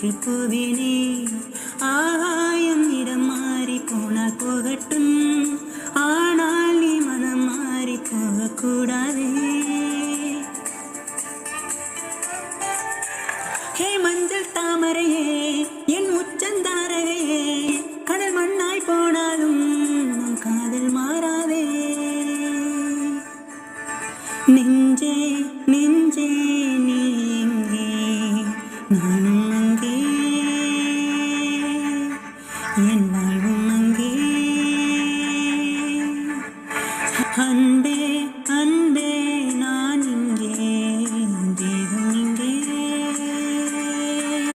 தோற்று போவேனே. ஆகாயம் இடம் மாறி போனால் போகட்டும், ஆனால் நீ மனம் மாறி போகக்கூடாதே. ஹே மஞ்சள் தாமரையே, என் உச்சந்தாரையே, கடல் மண்ணாய் போனாலும் நம் காதல் மாறாதே. நெஞ்சே நெஞ்சே நீ எங்கே, நானும் அங்கே. என்